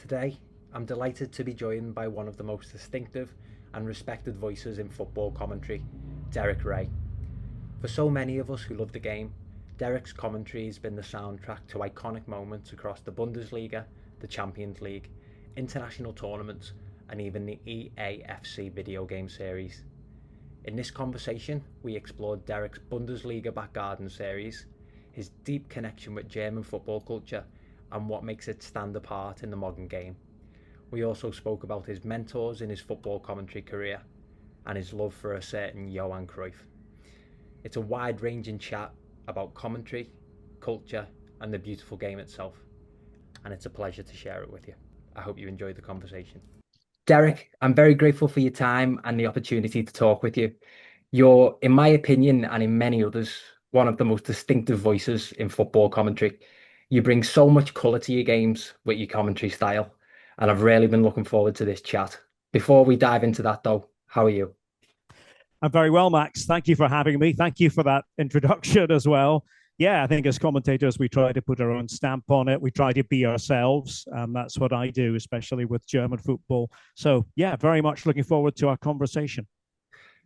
Today, I'm delighted to be joined by one of the most distinctive and respected voices in football commentary, Derek Ray. For so many of us who love the game, Derek's commentary has been the soundtrack to iconic moments across the Bundesliga, the Champions League, international tournaments, and even the EAFC video game series. In this conversation, we explored Derek's Bundesliga Back Garden series, his deep connection with German football culture, and what makes it stand apart in the modern game. We also spoke about his mentors in his football commentary career and his love for a certain Johan Cruyff. It's a wide-ranging chat about commentary, culture, and the beautiful game itself, and it's a pleasure to share it with you. I hope you enjoyed the conversation. Derek, I'm very grateful for your time and the opportunity to talk with you. You're, in my opinion, and in many others, one of the most distinctive voices in football commentary. You bring so much colour to your games with your commentary style, and I've really been looking forward to this chat. Before we dive into that, though, how are you? I'm very well, Max. Thank you for having me. Thank you for that introduction as well. Yeah, I think as commentators, we try to put our own stamp on it. We try to be ourselves, and that's what I do, especially with German football. So, yeah, very much looking forward to our conversation.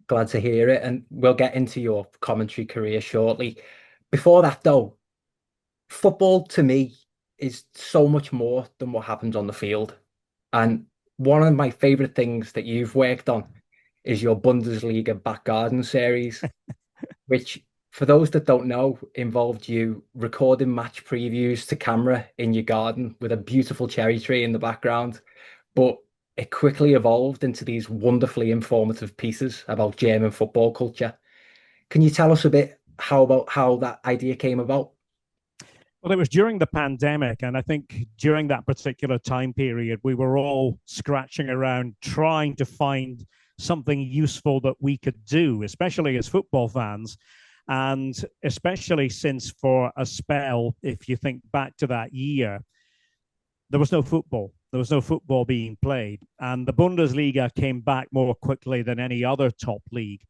Glad to hear it, and we'll get into your commentary career shortly. Before that, though, football to me is so much more than what happens on the field. And one of my favourite things that you've worked on is your Bundesliga Back Garden series, which, for those that don't know, involved you recording match previews to camera in your garden with a beautiful cherry tree in the background. But it quickly evolved into these wonderfully informative pieces about German football culture. Can you tell us a bit about how that idea came about? Well, it was during the pandemic, and I think during that particular time period, we were all scratching around trying to find something useful that we could do, especially as football fans. And especially since for a spell, if you think back to that year, there was no football. There was no football being played. And the Bundesliga came back more quickly than any other top league.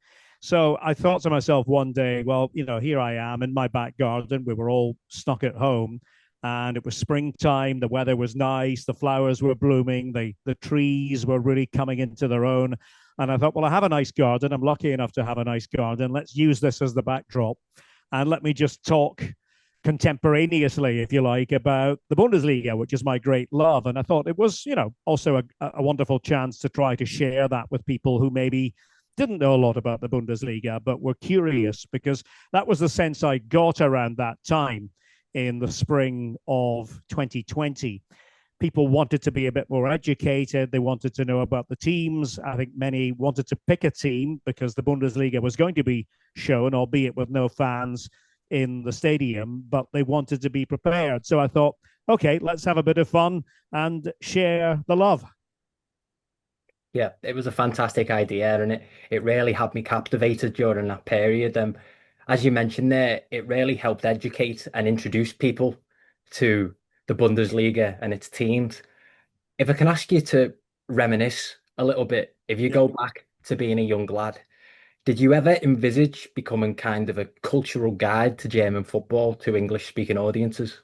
So I thought to myself one day, well, here I am in my back garden. We were all stuck at home and it was springtime. The weather was nice. The flowers were blooming. The trees were really coming into their own. And I thought, well, I have a nice garden. I'm lucky enough to have a nice garden. Let's use this as the backdrop. And let me just talk contemporaneously, if you like, about the Bundesliga, which is my great love. And I thought it was, also a wonderful chance to try to share that with people who maybe didn't know a lot about the Bundesliga, but were curious, because that was the sense I got around that time in the spring of 2020. People wanted to be a bit more educated. They wanted to know about the teams. I think many wanted to pick a team because the Bundesliga was going to be shown, albeit with no fans in the stadium, but they wanted to be prepared. So I thought, okay, let's have a bit of fun and share the love. Yeah, it was a fantastic idea, and it really had me captivated during that period. As you mentioned there, it really helped educate and introduce people to the Bundesliga and its teams. If I can ask you to reminisce a little bit, if you Yeah. go back to being a young lad, did you ever envisage becoming kind of a cultural guide to German football to English-speaking audiences?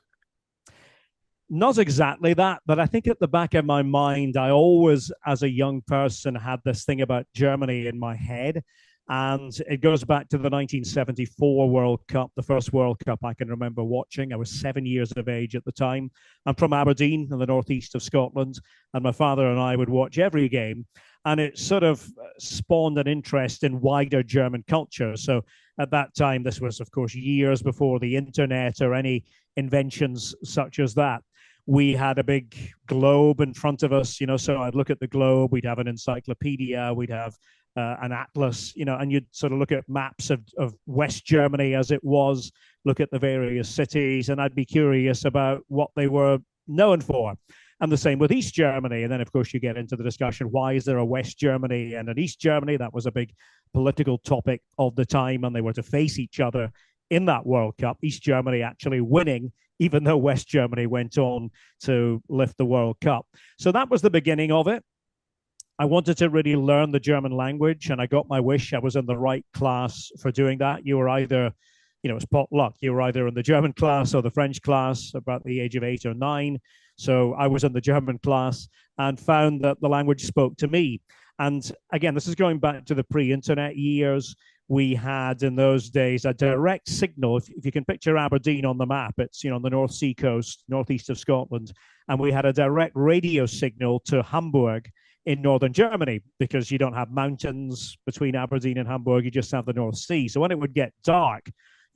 Not exactly that, but I think at the back of my mind, I always, as a young person, had this thing about Germany in my head. And it goes back to the 1974 World Cup, the first World Cup I can remember watching. I was 7 years of age at the time. I'm from Aberdeen in the northeast of Scotland, and my father and I would watch every game. And it sort of spawned an interest in wider German culture. So at that time, this was, of course, years before the internet or any inventions such as that. We had a big globe in front of us, so I'd look at the globe, we'd have an encyclopedia, we'd have an atlas, and you'd sort of look at maps of West Germany as it was, look at the various cities, and I'd be curious about what they were known for. And the same with East Germany. And then, of course, you get into the discussion, why is there a West Germany and an East Germany? That was a big political topic of the time, and they were to face each other in that World Cup. East Germany actually winning, even though West Germany went on to lift the World Cup. So that was the beginning of it. I wanted to really learn the German language, and I got my wish. I was in the right class for doing that. You were either, it's pot luck. You were either in the German class or the French class about the age of 8 or 9. So I was in the German class and found that the language spoke to me. And again, this is going back to the pre-internet years. We had in those days a direct signal. If you can picture Aberdeen on the map, it's on the North Sea coast, northeast of Scotland, and we had a direct radio signal to Hamburg in northern Germany, because you don't have mountains between Aberdeen and Hamburg, you just have the North Sea. So when it would get dark,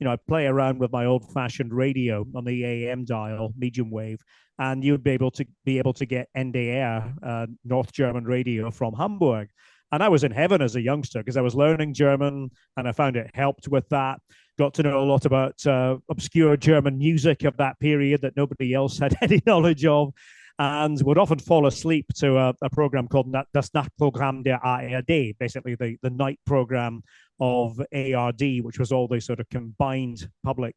I'd play around with my old-fashioned radio on the AM dial, medium wave, and you'd be able to get NDR, North German radio from Hamburg. And I was in heaven as a youngster because I was learning German, and I found it helped with that. Got to know a lot about obscure German music of that period that nobody else had any knowledge of, and would often fall asleep to a program called Das Nachtprogramm der ARD, basically the night program of ARD, which was all the sort of combined public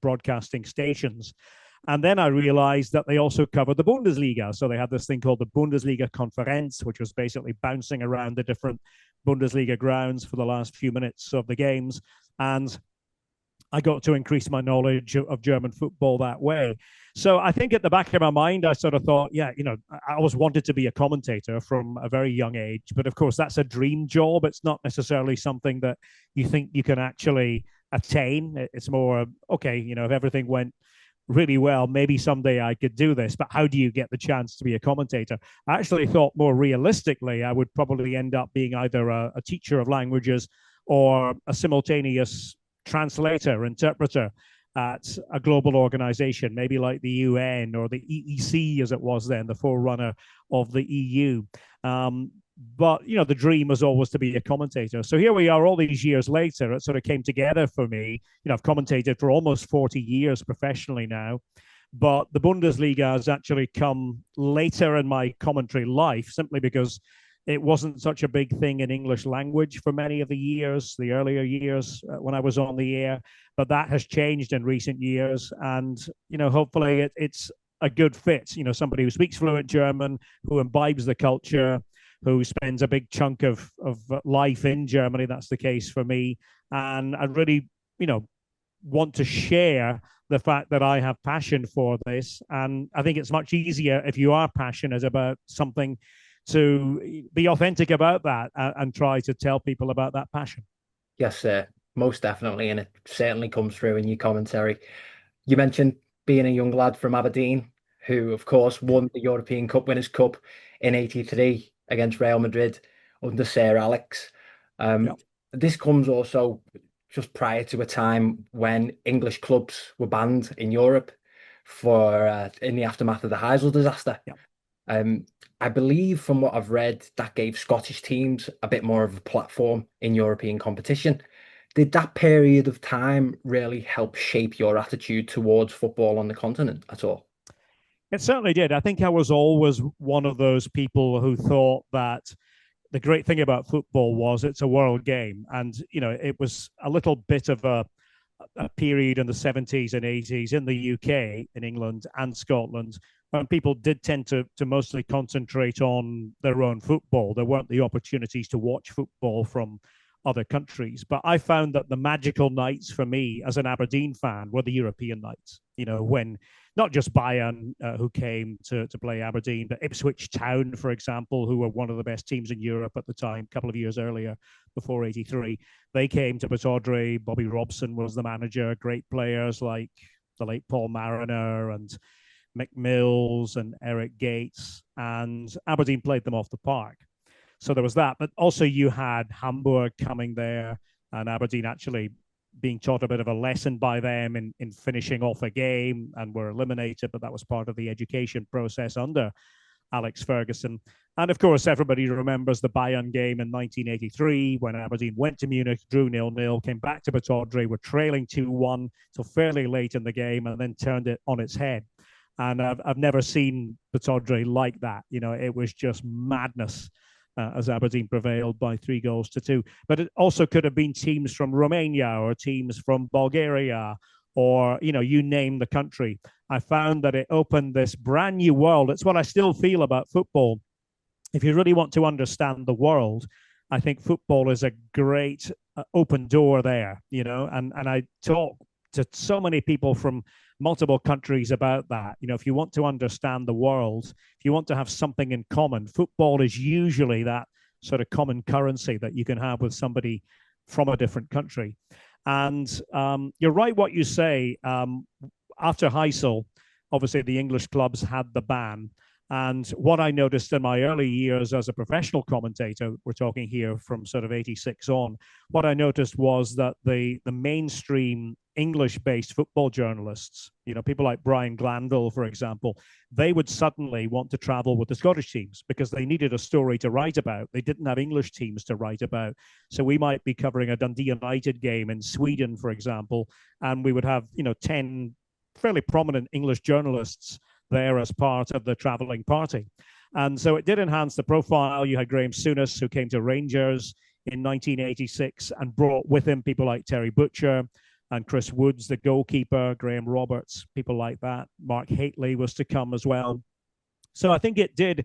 broadcasting stations. And then I realized that they also covered the Bundesliga. So they had this thing called the Bundesliga Conference, which was basically bouncing around the different Bundesliga grounds for the last few minutes of the games. And I got to increase my knowledge of German football that way. So I think at the back of my mind, I sort of thought, I always wanted to be a commentator from a very young age. But of course, that's a dream job. It's not necessarily something that you think you can actually attain. It's more, okay, if everything went really well, maybe someday I could do this. But how do you get the chance to be a commentator? I actually thought more realistically, I would probably end up being either a teacher of languages or a simultaneous translator, interpreter at a global organization, maybe like the UN or the EEC, as it was then, the forerunner of the EU. But, the dream was always to be a commentator. So here we are all these years later. It sort of came together for me. I've commentated for almost 40 years professionally now. But the Bundesliga has actually come later in my commentary life, simply because it wasn't such a big thing in English language for many of the earlier years when I was on the air. But that has changed in recent years. And, hopefully it's a good fit. Somebody who speaks fluent German, who imbibes the culture, who spends a big chunk of life in Germany. That's the case for me. And I really, want to share the fact that I have passion for this. And I think it's much easier if you are passionate about something to be authentic about that and try to tell people about that passion. Yes, sir, most definitely. And it certainly comes through in your commentary. You mentioned being a young lad from Aberdeen, who, of course, won the European Cup Winners' Cup in '83 against Real Madrid under Sir Alex. This comes also just prior to a time when English clubs were banned in Europe in the aftermath of the Heysel disaster. I believe from what I've read, that gave Scottish teams a bit more of a platform in European competition. Did that period of time really help shape your attitude towards football on the continent at all? It certainly did. I think I was always one of those people who thought that the great thing about football was it's a world game. And, it was a little bit of a period in the 70s and 80s in the UK, in England and Scotland, when people did tend to mostly concentrate on their own football. There weren't the opportunities to watch football from other countries. But I found that the magical nights for me as an Aberdeen fan were the European nights, when not just Bayern, who came to play Aberdeen, but Ipswich Town, for example, who were one of the best teams in Europe at the time, a couple of years earlier, before '83. They came to Pittodrie. Bobby Robson was the manager. Great players like the late Paul Mariner and Mick Mills and Eric Gates. And Aberdeen played them off the park. So there was that. But also you had Hamburg coming there and Aberdeen actually being taught a bit of a lesson by them in finishing off a game and were eliminated. But that was part of the education process under Alex Ferguson. And of course, everybody remembers the Bayern game in 1983 when Aberdeen went to Munich, drew 0-0, came back to Pittodrie, were trailing 2-1 till fairly late in the game and then turned it on its head. And I've never seen Pittodrie like that. It was just madness. As Aberdeen prevailed by 3-2. But it also could have been teams from Romania or teams from Bulgaria or, you name the country. I found that it opened this brand new world. It's what I still feel about football. If you really want to understand the world, I think football is a great open door there, and I talk to so many people from multiple countries about that. If you want to understand the world, if you want to have something in common, football is usually that sort of common currency that you can have with somebody from a different country. And you're right what you say. After Heysel, obviously the English clubs had the ban. And what I noticed in my early years as a professional commentator, we're talking here from sort of 86 on, what I noticed was that the mainstream English-based football journalists, people like Brian Glanville, for example, they would suddenly want to travel with the Scottish teams because they needed a story to write about. They didn't have English teams to write about. So we might be covering a Dundee United game in Sweden, for example, and we would have, 10 fairly prominent English journalists there as part of the traveling party. And so it did enhance the profile. You had Graham Souness, who came to Rangers in 1986 and brought with him people like Terry Butcher and Chris Woods, the goalkeeper, Graham Roberts, people like that. Mark Haitley was to come as well. So I think it did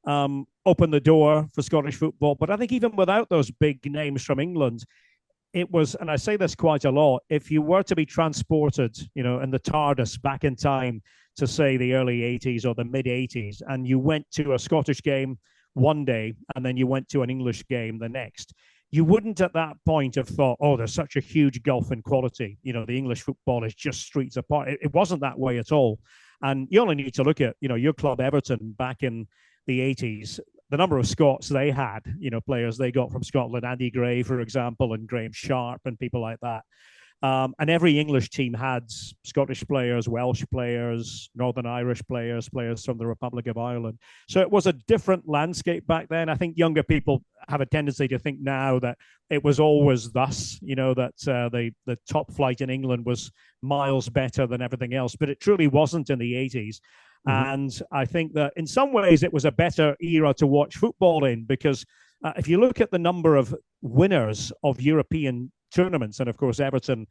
open the door for Scottish football. But I think even without those big names from England, it was, and I say this quite a lot, if you were to be transported, in the TARDIS back in time to, say, the early 80s or the mid 80s, and you went to a Scottish game one day and then you went to an English game the next, you wouldn't at that point have thought, oh, there's such a huge gulf in quality. The English football is just streets apart. It wasn't that way at all. And you only need to look at, your club Everton back in the 80s, the number of Scots they had, players they got from Scotland, Andy Gray, for example, and Graham Sharp and people like that. And every English team had Scottish players, Welsh players, Northern Irish players, players from the Republic of Ireland. So it was a different landscape back then. I think younger people have a tendency to think now that it was always thus, that the top flight in England was miles better than everything else. But it truly wasn't in the 80s. Mm-hmm. And I think that in some ways it was a better era to watch football in because if you look at the number of winners of European tournaments, and of course Everton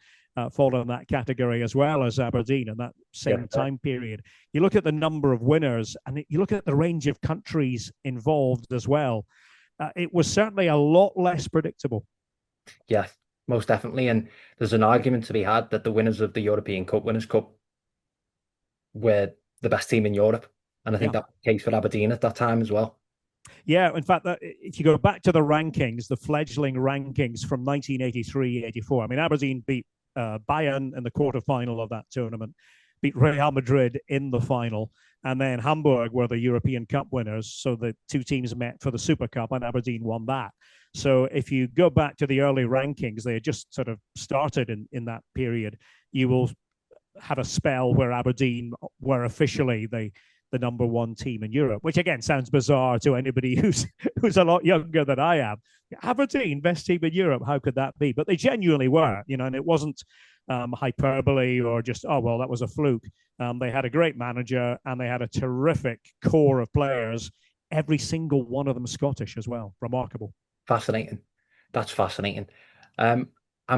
fall in that category as well as Aberdeen in that same time period. You look at the number of winners and you look at the range of countries involved as well. It was certainly a lot less predictable. Yeah, most definitely. And there's an argument to be had that the winners of the European Cup, Winners' Cup, were the best team in Europe. And I think that was the case for Aberdeen at that time as well. Yeah, in fact, if you go back to the rankings, the fledgling rankings from 1983-84, I mean, Aberdeen beat Bayern in the quarterfinal of that tournament, beat Real Madrid in the final, and then Hamburg were the European Cup winners. So the two teams met for the Super Cup, and Aberdeen won that. So if you go back to the early rankings, they had just sort of started in that period. You will have a spell where Aberdeen were officially the number one team in Europe, which again sounds bizarre to anybody who's a lot younger than I am. Aberdeen, best team in Europe, how could that be? But they genuinely were, and it wasn't hyperbole or just, oh, well, that was a fluke. They had a great manager and they had a terrific core of players, every single one of them Scottish as well. Remarkable. Fascinating. That's fascinating. I'm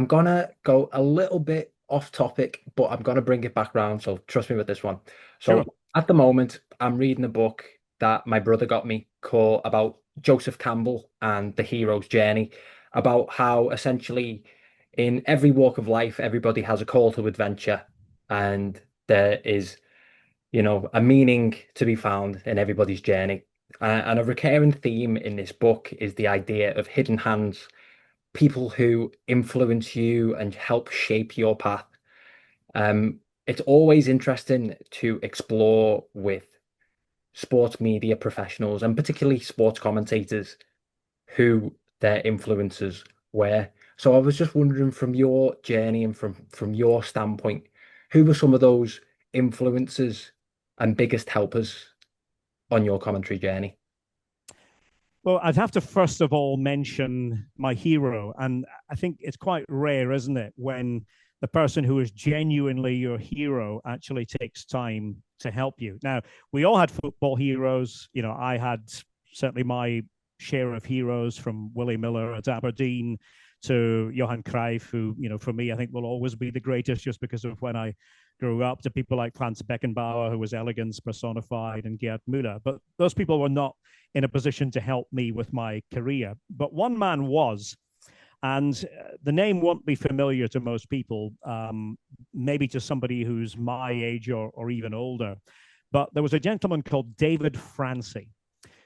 going to go a little bit off topic, but I'm going to bring it back round. So trust me with this one. So sure. At the moment, I'm reading a book that my brother got me called about Joseph Campbell and the hero's journey, about how essentially in every walk of life, everybody has a call to adventure and there is, a meaning to be found in everybody's journey. And a recurring theme in this book is the idea of hidden hands, people who influence you and help shape your path. It's always interesting to explore with sports media professionals and particularly sports commentators who their influences were. So I was just wondering from your journey and from your standpoint, who were some of those influences and biggest helpers on your commentary journey? Well, I'd have to first of all mention my hero. And I think it's quite rare, isn't it, when the person who is genuinely your hero actually takes time to help you. Now, we all had football heroes. I had certainly my share of heroes, from Willie Miller at Aberdeen to Johan Cruyff, who, for me, I think will always be the greatest just because of when I grew up, to people like Franz Beckenbauer, who was elegance personified, and Gerd Müller. But those people were not in a position to help me with my career. But one man was, And the name won't be familiar to most people, maybe to somebody who's my age or even older. But there was a gentleman called David Francie,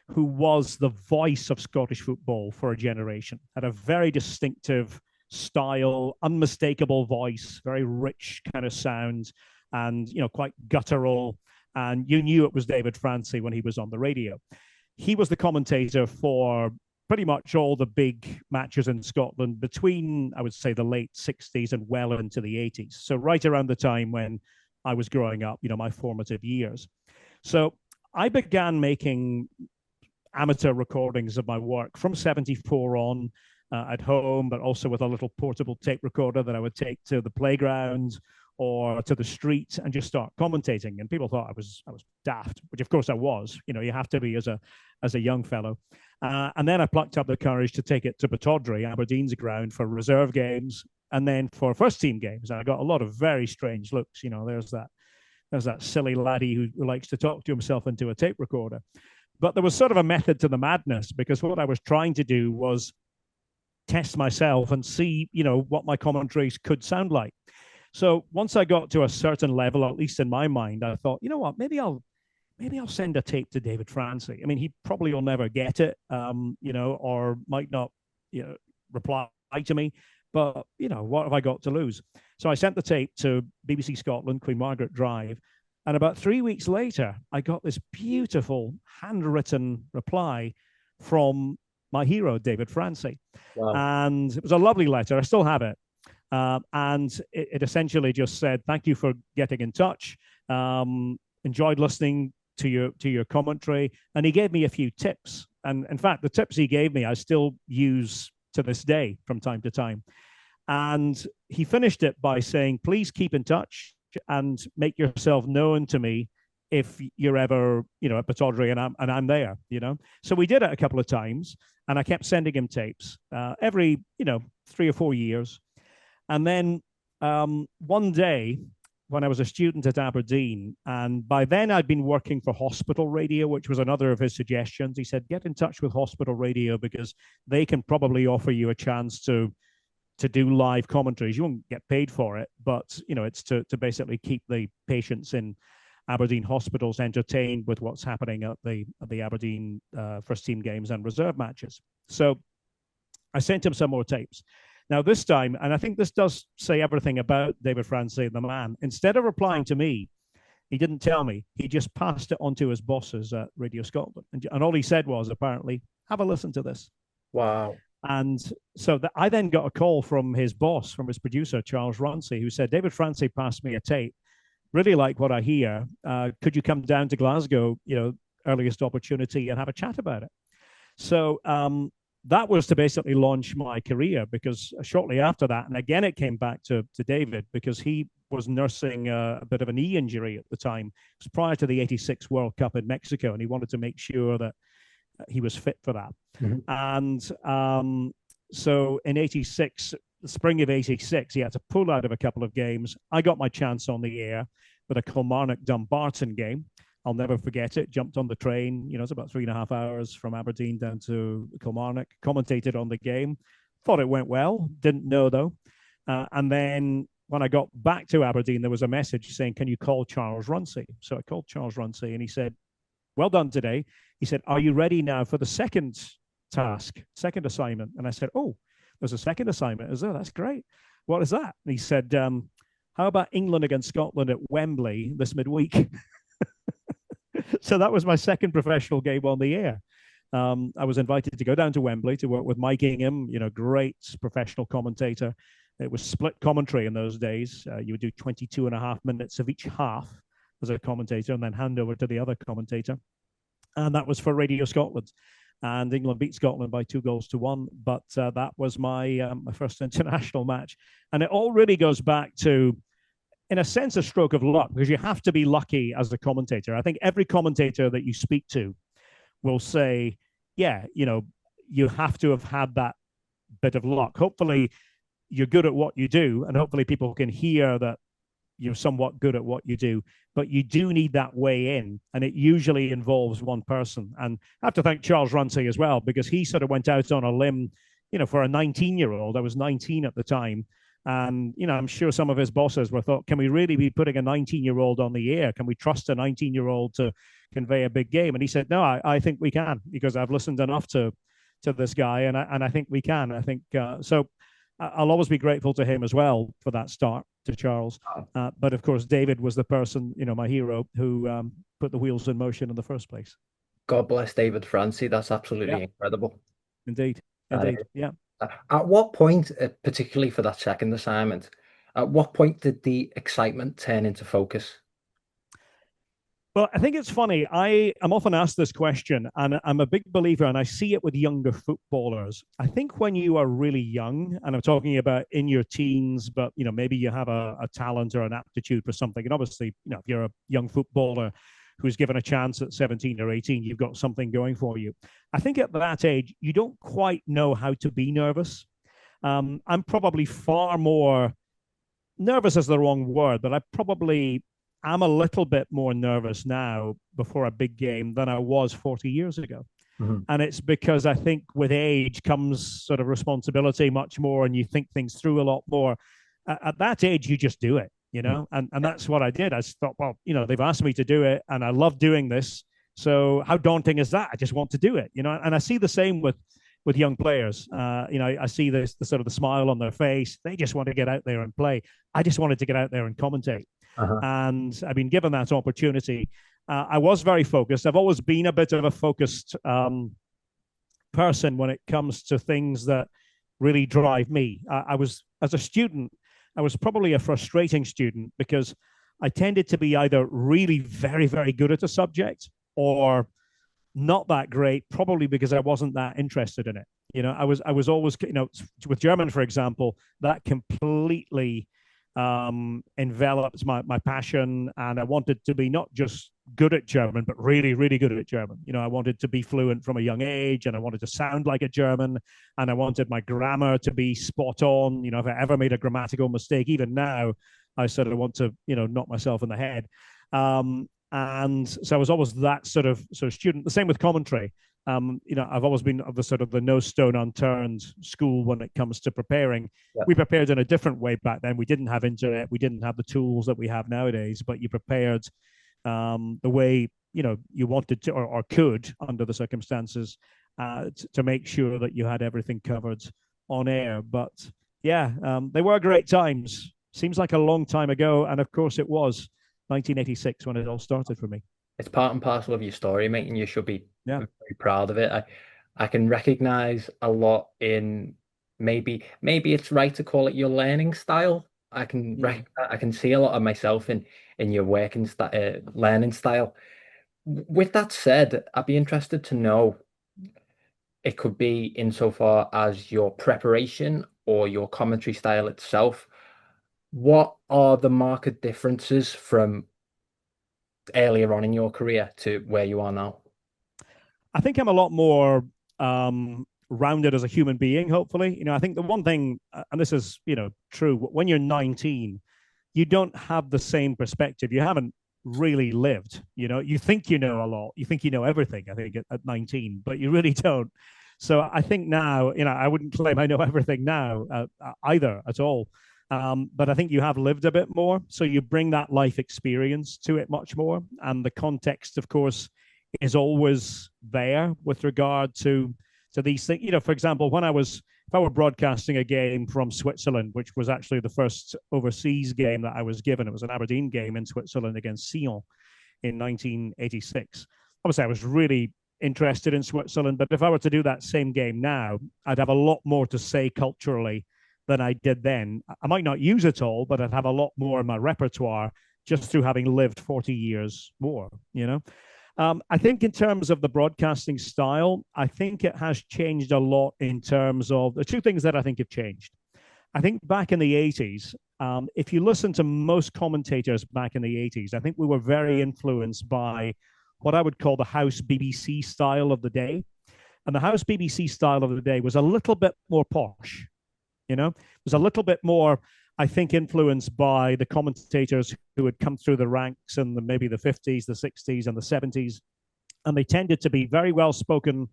who was the voice of Scottish football for a generation, had a very distinctive style, unmistakable voice, very rich kind of sound, and quite guttural. And you knew it was David Francie when he was on the radio. He was the commentator for pretty much all the big matches in Scotland between, I would say, the late 60s and well into the 80s. So right around the time when I was growing up, my formative years. So I began making amateur recordings of my work from 74 on at home, but also with a little portable tape recorder that I would take to the playground or to the street and just start commentating. And people thought I was daft, which of course I was. You have to be as a young fellow. And then I plucked up the courage to take it to Pittodrie, Aberdeen's ground, for reserve games, and then for first team games. And I got a lot of very strange looks. There's that silly laddie who likes to talk to himself into a tape recorder. But there was sort of a method to the madness, because what I was trying to do was test myself and see, what my commentaries could sound like. So once I got to a certain level, at least in my mind, I thought, what, maybe I'll send a tape to David Francie. I mean, he probably will never get it, or might not, reply to me. But, what have I got to lose? So I sent the tape to BBC Scotland, Queen Margaret Drive. And about 3 weeks later, I got this beautiful handwritten reply from my hero, David Francie. Wow. And it was a lovely letter. I still have it. And it essentially just said, thank you for getting in touch. Enjoyed listening to your commentary. And he gave me a few tips. And in fact, the tips he gave me, I still use to this day from time to time. And he finished it by saying, please keep in touch and make yourself known to me if you're ever, at Pittodrie and I'm there, So we did it a couple of times, and I kept sending him tapes every, 3 or 4 years. And then one day when I was a student at Aberdeen, and by then I'd been working for Hospital Radio, which was another of his suggestions. He said, get in touch with Hospital Radio because they can probably offer you a chance to do live commentaries. You won't get paid for it, but it's to basically keep the patients in Aberdeen hospitals entertained with what's happening at the Aberdeen first team games and reserve matches. So I sent him some more tapes. Now this time, and I think this does say everything about David Francie, the man, instead of replying to me, he didn't tell me. He just passed it on to his bosses at Radio Scotland. And all he said was, apparently, have a listen to this. Wow. And so I then got a call from his boss, from his producer, Charles Runcie, who said, David Francie passed me a tape. Really like what I hear. Could you come down to Glasgow, earliest opportunity, and have a chat about it? So that was to basically launch my career, because shortly after that, and again, it came back to David because he was nursing a bit of a knee injury at the time. It was prior to the '86 World Cup in Mexico, and he wanted to make sure that he was fit for that. Mm-hmm. And so in '86, the spring of '86, he had to pull out of a couple of games. I got my chance on the air with a Kilmarnock-Dumbarton game. I'll never forget it. Jumped on the train. It's about 3.5 hours from Aberdeen down to Kilmarnock. Commentated on the game. Thought it went well. Didn't know, though. And then when I got back to Aberdeen, there was a message saying, can you call Charles Runcie? So I called Charles Runcie, and he said, well done today. He said, are you ready now for the second task, second assignment? And I said, oh, there's a second assignment. Is there? That's great. What is that? And he said, how about England against Scotland at Wembley this midweek? So that was my second professional game on the air. I was invited to go down to Wembley to work with Mike Ingham, great professional commentator. It was split commentary in those days. You would do 22.5 minutes of each half as a commentator and then hand over to the other commentator. And that was for Radio Scotland. And England beat Scotland by 2-1. But that was my first international match. And it all really goes back to, in a sense, a stroke of luck, because you have to be lucky as a commentator. I think every commentator that you speak to will say, yeah, you have to have had that bit of luck. Hopefully you're good at what you do, and hopefully people can hear that you're somewhat good at what you do, but you do need that way in, and it usually involves one person. And I have to thank Charles Runcie as well, because he sort of went out on a limb for a 19-year-old, I was 19 at the time. And, I'm sure some of his bosses were thought, can we really be putting a 19-year-old on the air? Can we trust a 19-year-old to convey a big game? And he said, no, I think we can, because I've listened enough to this guy, and I think we can. I think so. I'll always be grateful to him as well for that start, to Charles. But of course, David was the person, my hero, who put the wheels in motion in the first place. God bless David Francie. That's absolutely incredible. Indeed. Yeah. At what point, particularly for that second assignment, at what point did the excitement turn into focus? Well, I think it's funny. I'm often asked this question, and I'm a big believer, and I see it with younger footballers. I think when you are really young, and I'm talking about in your teens, but maybe you have a talent or an aptitude for something, and obviously, if you're a young footballer who's given a chance at 17 or 18, you've got something going for you. I think at that age, you don't quite know how to be nervous. I'm probably far more nervous is the wrong word, but I'm a little bit more nervous now before a big game than I was 40 years ago. Mm-hmm. And it's because I think with age comes sort of responsibility much more, and you think things through a lot more. At that age, you just do it, and that's what I did. I thought, well, they've asked me to do it, and I love doing this. So how daunting is that? I just want to do it, and I see the same with young players. I see the sort of the smile on their face. They just want to get out there and play. I just wanted to get out there and commentate. And I've been given that opportunity. I was very focused. I've always been a bit of a focused person when it comes to things that really drive me. I was, as a student, I was probably a frustrating student because I tended to be either really very, very good at a subject or not that great, probably because I wasn't that interested in it. I was always, with German, for example, that completely enveloped my passion, and I wanted to be not just good at German, but really, really good at German. I wanted to be fluent from a young age, and I wanted to sound like a German, and I wanted my grammar to be spot on. If I ever made a grammatical mistake, even now, I sort of want to, knock myself in the head. And so I was always that sort of student. The same with commentary. I've always been of the sort of the no stone unturned school when it comes to preparing. Yeah. We prepared in a different way back then. We didn't have internet. We didn't have the tools that we have nowadays, but you prepared the way, you wanted to or could under the circumstances to make sure that you had everything covered on air. But yeah, they were great times. Seems like a long time ago. And of course it was 1986 when it all started for me. It's part and parcel of your story, mate, and you should be very proud of it. I can recognize a lot in maybe it's right to call it your learning style. I can see a lot of myself in your working learning style. With that said, I'd be interested to know, it could be insofar as your preparation or your commentary style itself. What are the marked differences from earlier on in your career to where you are now? I think I'm a lot more rounded as a human being, hopefully. I think the one thing, and this is, true, when you're 19, you don't have the same perspective. You haven't really lived, you think you know a lot. You think you know everything, I think, at 19, but you really don't. So I think now, I wouldn't claim I know everything now either at all. But I think you have lived a bit more. So you bring that life experience to it much more. And the context, of course, is always there with regard to these things. For example, if I were broadcasting a game from Switzerland, which was actually the first overseas game that I was given, it was an Aberdeen game in Switzerland against Sion in 1986. Obviously, I was really interested in Switzerland, but if I were to do that same game now, I'd have a lot more to say culturally than I did then. I might not use it all, but I'd have a lot more in my repertoire just through having lived 40 years more, I think in terms of the broadcasting style, I think it has changed a lot in terms of the two things that I think have changed. I think back in the 80s, if you listen to most commentators back in the 80s, I think we were very influenced by what I would call the house BBC style of the day. And the house BBC style of the day was a little bit more posh. It was a little bit more, I think, influenced by the commentators who had come through the ranks in maybe the 50s, the 60s, and the 70s. And they tended to be very well-spoken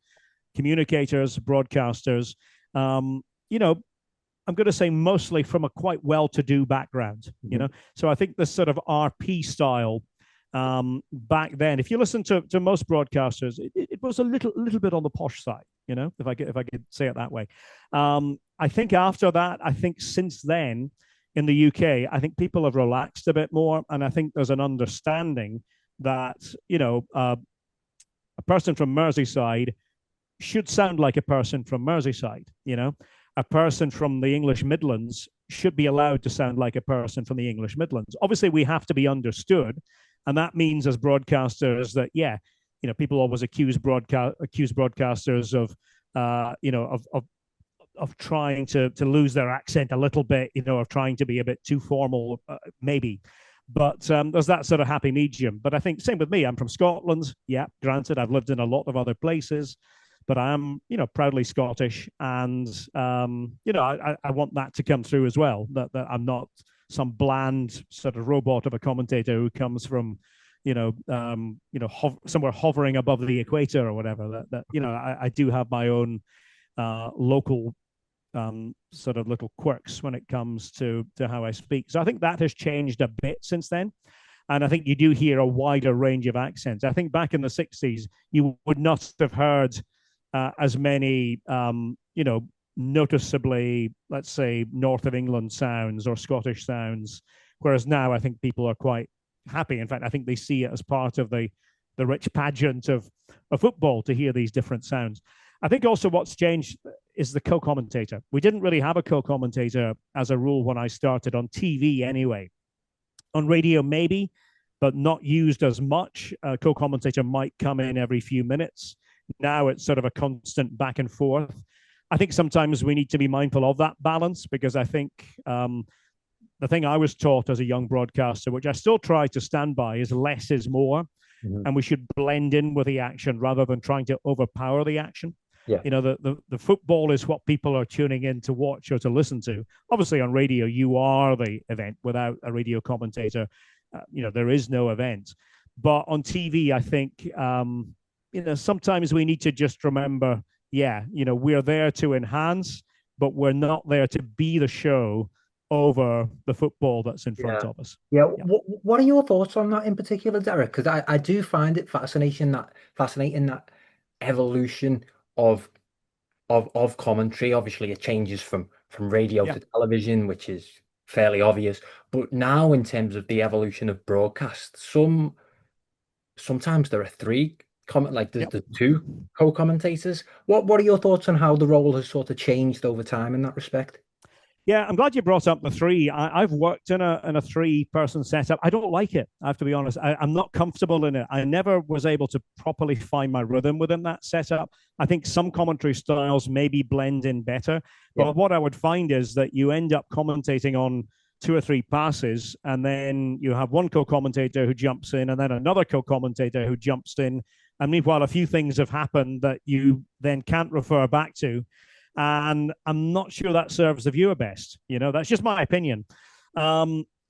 communicators, broadcasters, you know, I'm going to say mostly from a quite well-to-do background, you know. So I think this sort of RP style back then, if you listen to most broadcasters, it was a little bit on the posh side, you know, if I could say it that way. I think after that, I think since then in the UK, I think people have relaxed a bit more, and I think there's an understanding that, you know, a person from Merseyside should sound like a person from Merseyside, you know. A person from the English Midlands should be allowed to sound like a person from the English Midlands. Obviously, we have to be understood, and that means as broadcasters that, yeah, you know, people always accuse broadcasters of, you know, of trying to lose their accent a little bit, you know, of trying to be a bit too formal, maybe. But there's that sort of happy medium. But I think same with me. I'm from Scotland. Yeah, granted, I've lived in a lot of other places, but I'm, you know, proudly Scottish, and you know, I want that to come through as well. That I'm not some bland sort of robot of a commentator who comes from, you know, somewhere hovering above the equator or whatever. That you know, I do have my own local sort of little quirks when it comes to how I speak. So I think that has changed a bit since then. And I think you do hear a wider range of accents. I think back in the 60s, you would not have heard as many, you know, noticeably, let's say, north of England sounds or Scottish sounds. Whereas now I think people are quite happy. In fact, I think they see it as part of the rich pageant of football to hear these different sounds. I think also what's changed is the co-commentator. We didn't really have a co-commentator as a rule when I started on TV anyway. On radio, maybe, but not used as much. A co-commentator might come in every few minutes. Now it's sort of a constant back and forth. I think sometimes we need to be mindful of that balance, because I think the thing I was taught as a young broadcaster, which I still try to stand by, is less is more. And we should blend in with the action rather than trying to overpower the action. Yeah. You know, the football is what people are tuning in to watch or to listen to. Obviously, on radio, you are the event. Without a radio commentator, you know, there is no event. But on TV, I think, you know, sometimes we need to just remember, yeah, you know, we're there to enhance, but we're not there to be the show over the football that's in front of us. Yeah. What are your thoughts on that in particular, Derek? Because I do find it fascinating that evolution of commentary. Obviously, it changes from radio to television, which is fairly obvious. But now, in terms of the evolution of broadcast, sometimes there are three the two co-commentators. What are your thoughts on how the role has sort of changed over time in that respect? Yeah, I'm glad you brought up the three. I've worked in a three-person setup. I don't like it, I have to be honest. I'm not comfortable in it. I never was able to properly find my rhythm within that setup. I think some commentary styles maybe blend in better. But what I would find is that you end up commentating on two or three passes, and then you have one co-commentator who jumps in, and then another co-commentator who jumps in. And meanwhile, a few things have happened that you then can't refer back to. And I'm not sure that serves the viewer best. You know, that's just my opinion.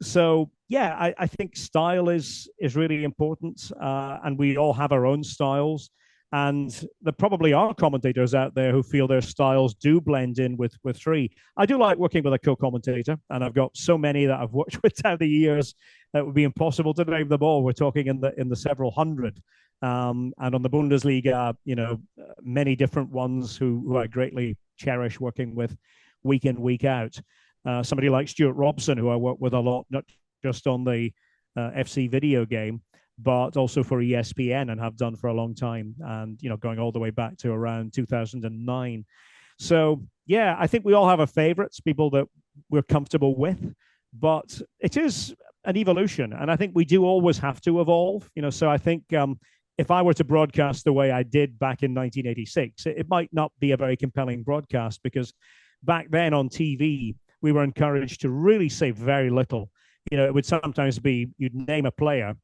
So yeah, I think style is really important, and we all have our own styles. And there probably are commentators out there who feel their styles do blend in with three. I do like working with a co-commentator, and I've got so many that I've worked with down the years that would be impossible to name them all. We're talking in the several hundred. And on the Bundesliga, you know, many different ones who I greatly cherish working with week in, week out. Somebody like Stuart Robson, who I work with a lot, not just on the FC video game, but also for ESPN, and have done for a long time, and, you know, going all the way back to around 2009. So, yeah, I think we all have our favorites, people that we're comfortable with, but it is an evolution. And I think we do always have to evolve, you know, so I think if I were to broadcast the way I did back in 1986, it might not be a very compelling broadcast, because back then on TV, we were encouraged to really say very little. You know, it would sometimes be you'd name a player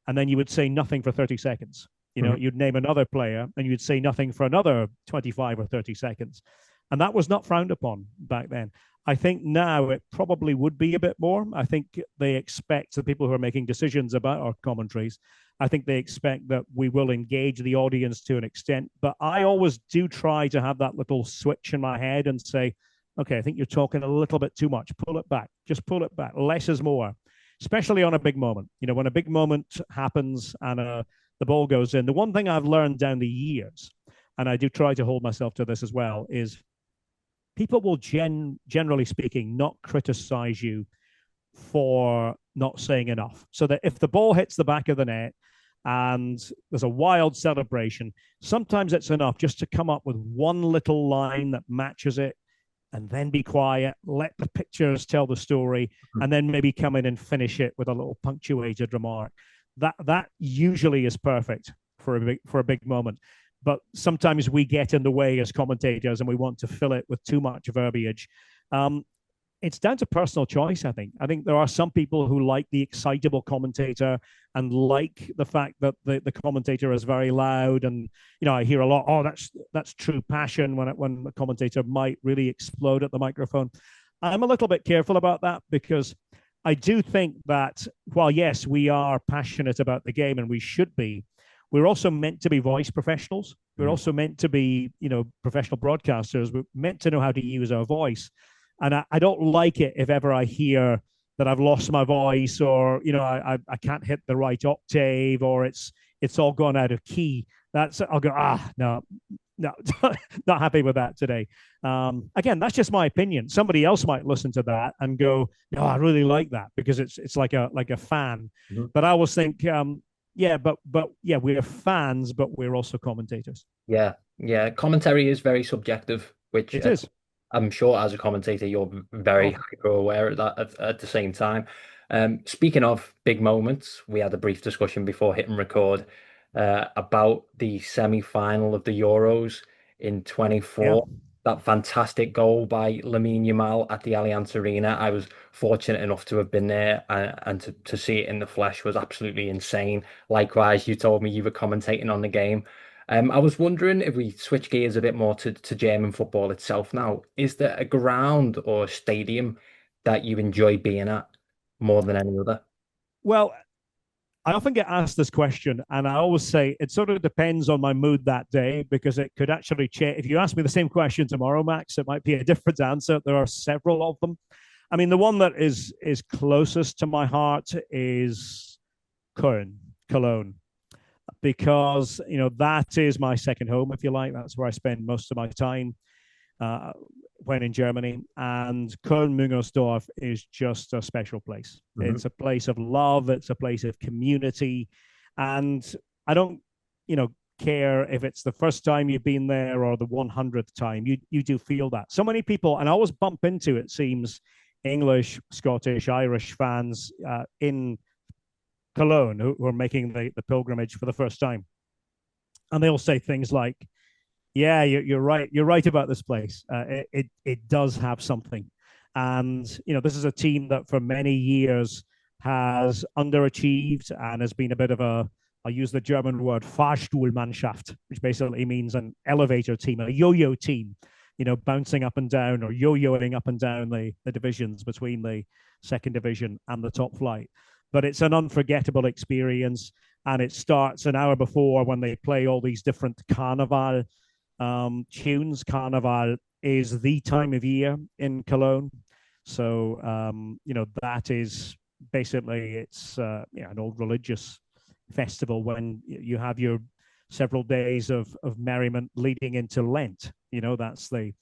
and then you would say nothing for 30 seconds. You know, you'd name another player and you'd say nothing for another 25 or 30 seconds. And that was not frowned upon back then. I think now it probably would be a bit more. I think they expect the people who are making decisions about our commentaries I think they expect that we will engage the audience to an extent. But I always do try to have that little switch in my head and say, okay, I think you're talking a little bit too much. Pull it back. Just pull it back. Less is more, especially on a big moment. When a big moment happens and the ball goes in, the one thing I've learned down the years, and I do try to hold myself to this as well, is people will generally speaking not criticize you for not saying enough. So that if the ball hits the back of the net and there's a wild celebration, sometimes it's enough just to come up with one little line that matches it and then be quiet, let the pictures tell the story, and then maybe come in and finish it with a little punctuated remark. That usually is perfect for a big moment. But sometimes we get in the way as commentators and we want to fill it with too much verbiage. It's down to personal choice, I think. I think there are some people who like the excitable commentator and like the fact that the commentator is very loud. And, I hear a lot, oh, that's true passion when the commentator might really explode at the microphone. I'm a little bit careful about that because I do think that while, yes, we are passionate about the game and we should be, we're also meant to be voice professionals. We're also meant to be, professional broadcasters. We're meant to know how to use our voice. And I don't like it if ever I hear that I've lost my voice or, I can't hit the right octave or it's all gone out of key. I'll go, no, not happy with that today. Again, that's just my opinion. Somebody else might listen to that and go, no, I really like that because it's like a fan. Mm-hmm. But I always think, we're fans, but we're also commentators. Yeah. Commentary is very subjective, which it is. I'm sure as a commentator, you're very hyper aware of that at the same time. Speaking of big moments, we had a brief discussion before hitting record about the semi-final of the Euros in 24. Yeah. That fantastic goal by Lamine Yamal at the Allianz Arena. I was fortunate enough to have been there and to see it in the flesh was absolutely insane. Likewise, you told me you were commentating on the game. I was wondering if we switch gears a bit more to German football itself now. Is there a ground or a stadium that you enjoy being at more than any other? Well, I often get asked this question, and I always say it sort of depends on my mood that day because it could actually change. If you ask me the same question tomorrow, Max, it might be a different answer. There are several of them. I mean, the one that is closest to my heart is Cologne. Because that is my second home, if you like. That's where I spend most of my time when in Germany. And Köln-Müngersdorf is just a special place. Mm-hmm. It's a place of love. It's a place of community. And I don't, care if it's the first time you've been there or the 100th time. You do feel that. So many people, and I always bump into, it seems, English, Scottish, Irish fans in Cologne who are making the pilgrimage for the first time. And they'll say things like, yeah, you're right. You're right about this place. It does have something. And, this is a team that for many years has underachieved and has been a bit of I'll use the German word, Fahrstuhlmannschaft, which basically means an elevator team, a yo-yo team, bouncing up and down or yo-yoing up and down the divisions between the second division and the top flight. But it's an unforgettable experience, and it starts an hour before when they play all these different Carnival tunes. Carnival is the time of year in Cologne, so that is basically it's an old religious festival when you have your several days of merriment leading into Lent. That's the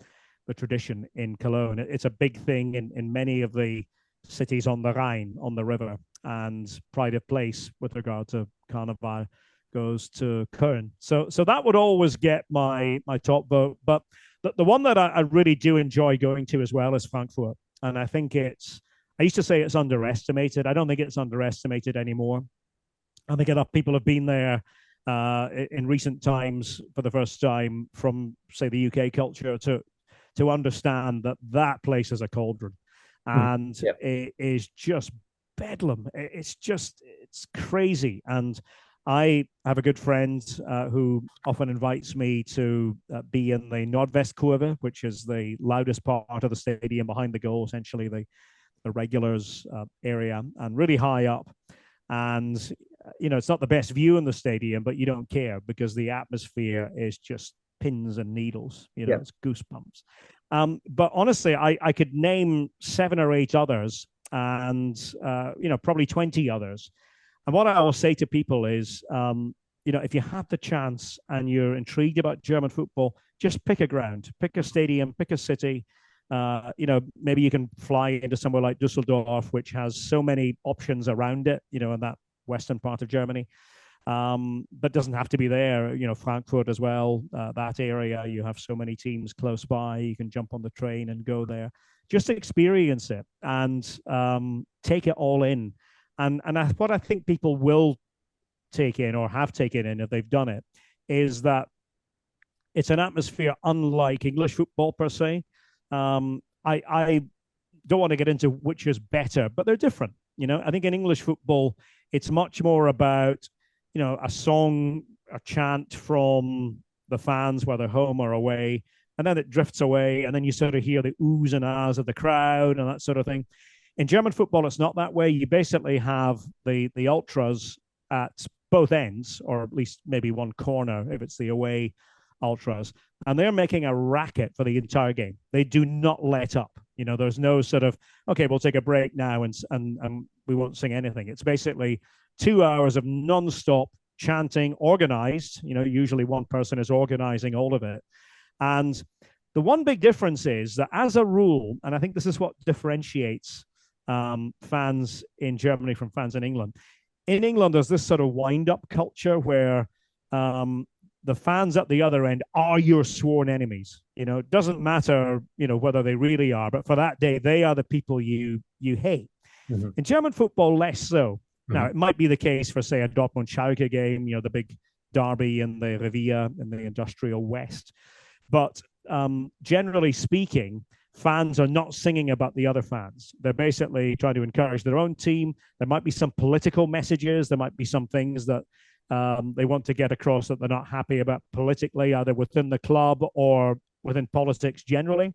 tradition in Cologne. It's a big thing in many of the cities on the Rhine, on the river. And pride of place with regard to Carnival goes to Köln. So that would always get my top vote. But the one that I really do enjoy going to as well is Frankfurt. And I think I used to say it's underestimated. I don't think it's underestimated anymore. I think enough people have been there in recent times for the first time from, say, the UK culture to understand that place is a cauldron. And it is just bedlam. It's crazy. And I have a good friend who often invites me to be in the Nordwestkurve, which is the loudest part of the stadium behind the goal, essentially the regulars area, and really high up. And it's not the best view in the stadium, but you don't care because the atmosphere is just pins and needles. Yeah. It's goosebumps. But honestly, I could name 7 or 8 others, and probably 20 others. And what I always say to people is, if you have the chance and you're intrigued about German football, just pick a ground, pick a stadium, pick a city. Maybe you can fly into somewhere like Dusseldorf, which has so many options around it, in that western part of Germany. But doesn't have to be there. Frankfurt as well, that area, you have so many teams close by. You can jump on the train and go there. Just experience it and take it all in. And what I think people will take in or have taken in if they've done it is that it's an atmosphere unlike English football per se. I don't want to get into which is better, but they're different. I think in English football, it's much more about, a song, a chant from the fans, whether home or away, and then it drifts away, and then you sort of hear the oohs and ahs of the crowd and that sort of thing. In German football, it's not that way. You basically have the ultras at both ends, or at least maybe one corner if it's the away ultras, and they're making a racket for the entire game. They do not let up. There's no sort of, okay, we'll take a break now and we won't sing anything. It's basically 2 hours of non-stop chanting, organized. Usually one person is organizing all of it. And the one big difference is that as a rule, and I think this is what differentiates fans in Germany from fans in England. In England, there's this sort of wind-up culture where the fans at the other end are your sworn enemies. It doesn't matter, whether they really are, but for that day, they are the people you hate. Mm-hmm. In German football, less so. Mm-hmm. Now, it might be the case for, say, a Dortmund-Schalke game, the big derby in the Revier in the industrial West. But generally speaking, fans are not singing about the other fans. They're basically trying to encourage their own team. There might be some political messages. There might be some things that they want to get across that they're not happy about politically, either within the club or within politics generally.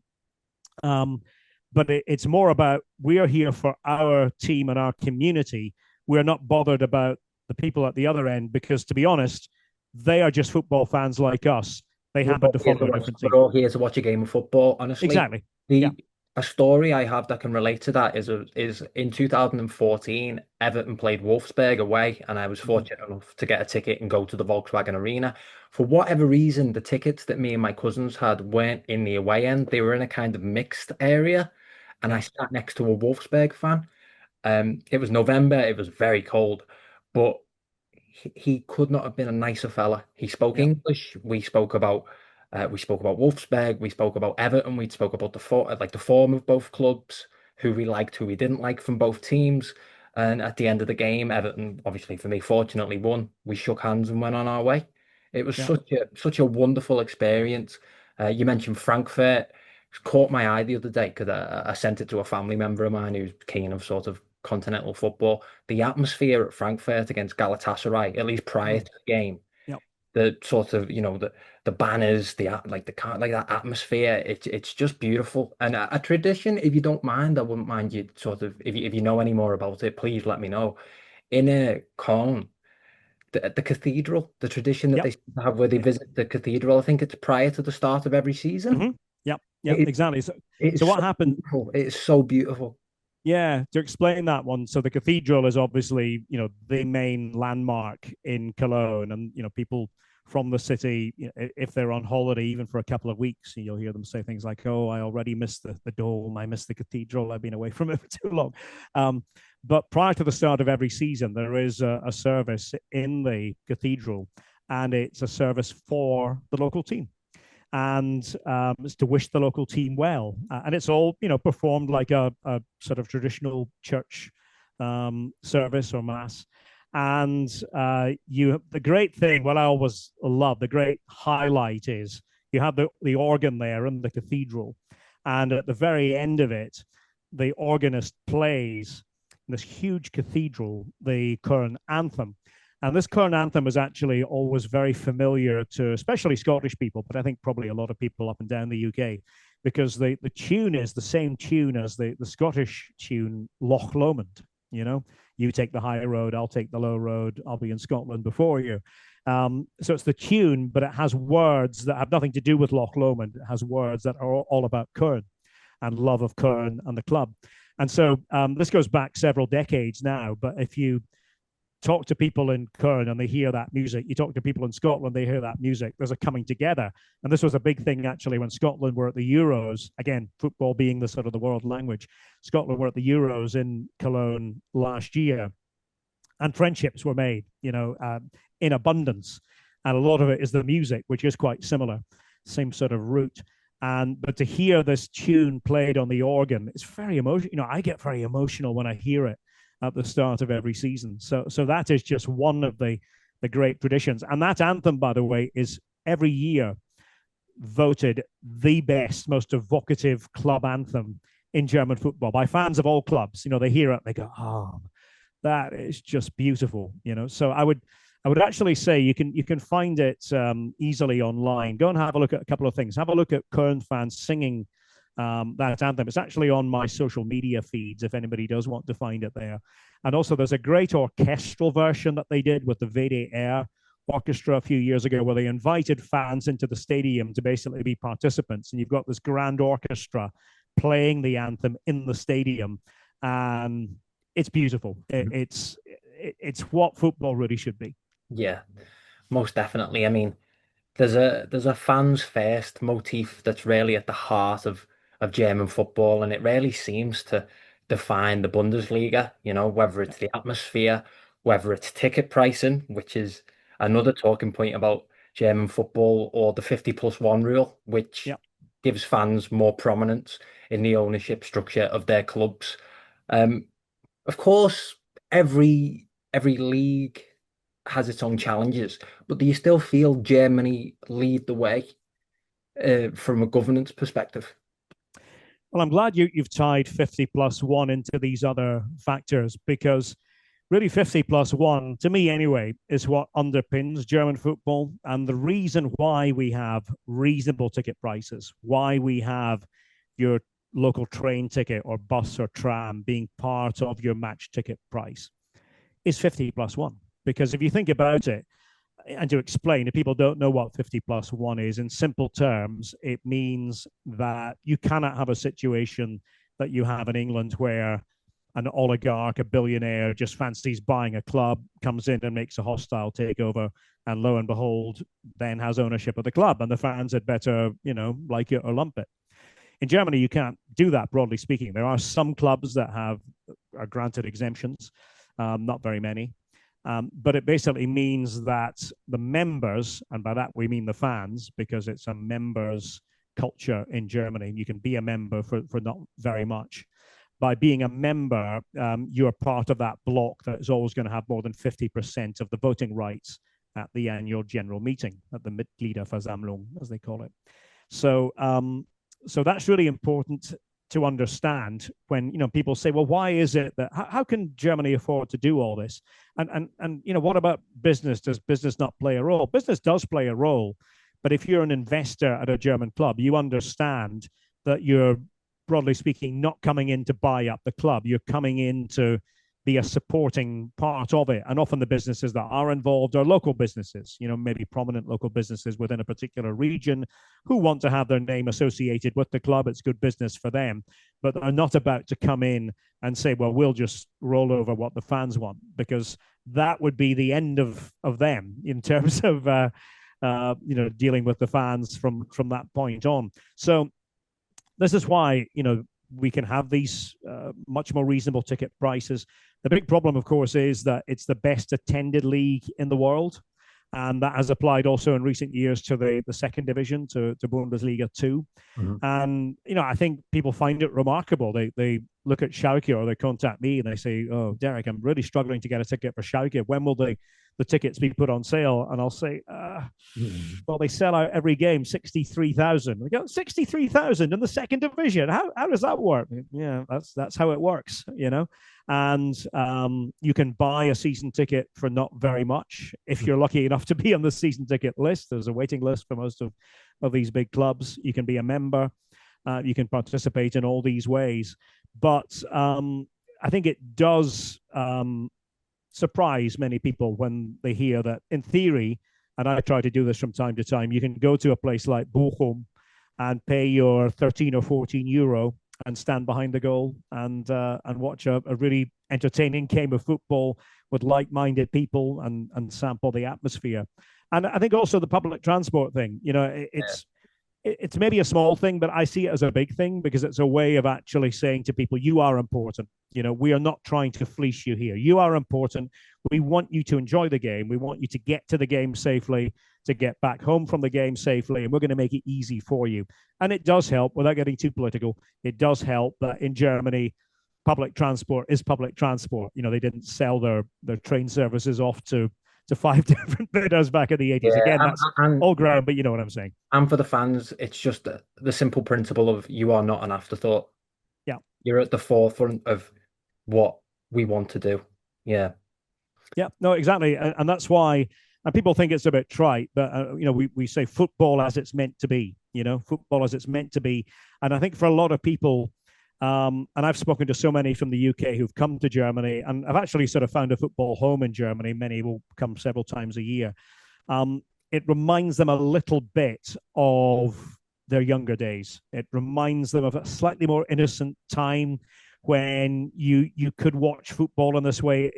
But it's more about, we are here for our team and our community. We're not bothered about the people at the other end because, to be honest, they are just football fans like us. They happen to follow a different team. We're all here to watch a game of football, honestly. Exactly. A story I have that can relate to that is in 2014, Everton played Wolfsburg away, and I was fortunate enough to get a ticket and go to the Volkswagen Arena. For whatever reason, the tickets that me and my cousins had weren't in the away end. They were in a kind of mixed area, and I sat next to a Wolfsburg fan. It was November, it was very cold, but he could not have been a nicer fella. He spoke English. We spoke about Wolfsburg. We spoke about Everton. We spoke about the form of both clubs, who we liked, who we didn't like from both teams. And at the end of the game, Everton, obviously for me, fortunately won. We shook hands and went on our way. It was such a wonderful experience. You mentioned Frankfurt. It caught my eye the other day because I sent it to a family member of mine who's keen of sort of continental football. The atmosphere at Frankfurt against Galatasaray, at least prior to the game, the sort of the banners, that atmosphere, it's just beautiful. And a tradition, if you don't mind, I wouldn't mind you sort of, if you know any more about it, please let me know. In Cologne, the cathedral, the tradition that they have where they visit the cathedral, I think it's prior to the start of every season. Mm-hmm. Exactly. So what happened? Beautiful. It's so beautiful. Yeah, to explain that one. So the cathedral is obviously, the main landmark in Cologne, and people from the city, if they're on holiday, even for a couple of weeks, you'll hear them say things like, "Oh, I already missed the dome. I missed the cathedral. I've been away from it for too long." But prior to the start of every season, there is a service in the cathedral, and it's a service for the local team. And it's to wish the local team well. And it's all, performed like a sort of traditional church service or mass. And the great thing, what I always love, the great highlight is you have the organ there in the cathedral. And at the very end of it, the organist plays in this huge cathedral, the current anthem. And this current anthem is actually always very familiar to especially Scottish people, but I think probably a lot of people up and down the UK, because the tune is the same tune as the Scottish tune Loch Lomond. You take the high road, I'll take the low road. I'll be in Scotland before you. So it's the tune, but it has words that have nothing to do with Loch Lomond. It has words that are all about Kern and love of Kern and the club. And so this goes back several decades now. But if you talk to people in Kern and they hear that music, you talk to people in Scotland, they hear that music, there's a coming together. And this was a big thing actually when Scotland were at the Euros, again, football being the sort of the world language. Scotland were at the Euros in Cologne last year, and friendships were made, in abundance. And a lot of it is the music, which is quite similar, same sort of root. But to hear this tune played on the organ, it's very emotional. I get very emotional when I hear it at the start of every season. So that is just one of the great traditions. And that anthem, by the way, is every year voted the best, most evocative club anthem in German football by fans of all clubs. They hear it, they go, "Oh, that is just beautiful." So I would actually say you can find it easily online. Go and have a look at a couple of things. Have a look at Köln fans singing that anthem. It's actually on my social media feeds if anybody does want to find it there. And also there's a great orchestral version that they did with the WDR orchestra a few years ago where they invited fans into the stadium to basically be participants. And you've got this grand orchestra playing the anthem in the stadium. And it's beautiful. It's what football really should be. Yeah, most definitely. I mean, there's a fans first motif that's really at the heart of German football, and it really seems to define the Bundesliga, whether it's the atmosphere, whether it's ticket pricing, which is another talking point about German football, or the 50+1 rule, which gives fans more prominence in the ownership structure of their clubs. Of course, every league has its own challenges, but do you still feel Germany lead the way from a governance perspective? Well, I'm glad you've tied 50+1 into these other factors, because really 50+1, to me anyway, is what underpins German football, and the reason why we have reasonable ticket prices, why we have your local train ticket or bus or tram being part of your match ticket price, is 50+1. Because if you think about it, and to explain, if people don't know what 50+1 is, in simple terms, it means that you cannot have a situation that you have in England where an oligarch, a billionaire, just fancies buying a club, comes in and makes a hostile takeover, and lo and behold, then has ownership of the club, and the fans had better, like it or lump it. In Germany, you can't do that, broadly speaking. There are some clubs that are granted exemptions, not very many. But it basically means that the members, and by that we mean the fans, because it's a members culture in Germany. You can be a member for not very much. By being a member, you're part of that block that is always going to have more than 50% of the voting rights at the annual general meeting, at the Mitgliederversammlung, as they call it. So that's really important to understand when people say, well, why is it that how can Germany afford to do all this? And what about business? Does business not play a role? Business does play a role, but if you're an investor at a German club, you understand that you're, broadly speaking, not coming in to buy up the club. You're coming in to be a supporting part of it. And often the businesses that are involved are local businesses, maybe prominent local businesses within a particular region who want to have their name associated with the club. It's good business for them, but they're not about to come in and say, well, we'll just roll over what the fans want, because that would be the end of them in terms of, dealing with the fans from that point on. So this is why, we can have these much more reasonable ticket prices. The big problem, of course, is that it's the best attended league in the world. And that has applied also in recent years to the second division, to Bundesliga 2. Mm-hmm. And, I think people find it remarkable. They look at Schalke, or they contact me and they say, oh, Derek, I'm really struggling to get a ticket for Schalke. When will the tickets be put on sale? And I'll say, well, they sell out every game, 63,000. We go, 63,000 in the second division. How does that work? Yeah, that's how it works, And you can buy a season ticket for not very much. If you're lucky enough to be on the season ticket list, there's a waiting list for most of these big clubs. You can be a member. You can participate in all these ways. But I think it does surprise many people when they hear that, in theory, and I try to do this from time to time, you can go to a place like Bochum and pay your 13 or 14 euro and stand behind the goal and watch a really entertaining game of football with like-minded people and sample the atmosphere. And I think also the public transport thing, it's maybe a small thing, but I see it as a big thing because it's a way of actually saying to people, you are important. We are not trying to fleece you here. You are important. We want you to enjoy the game. We want you to get to the game safely, to get back home from the game safely, and we're going to make it easy for you. And it does help, without getting too political, it does help that in Germany, public transport is public transport. They didn't sell their train services off to 5 different bidders back in the 80s. Yeah, Again, that's all ground, but you know what I'm saying. And for the fans, it's just the simple principle of you are not an afterthought. Yeah. You're at the forefront of what we want to do. Yeah. Yeah, no, exactly. And that's why, and people think it's a bit trite, but, we say football as it's meant to be, football as it's meant to be. And I think for a lot of people, and I've spoken to so many from the UK who've come to Germany, and I've actually sort of found a football home in Germany. Many will come several times a year. It reminds them a little bit of their younger days. It reminds them of a slightly more innocent time when you could watch football in this way.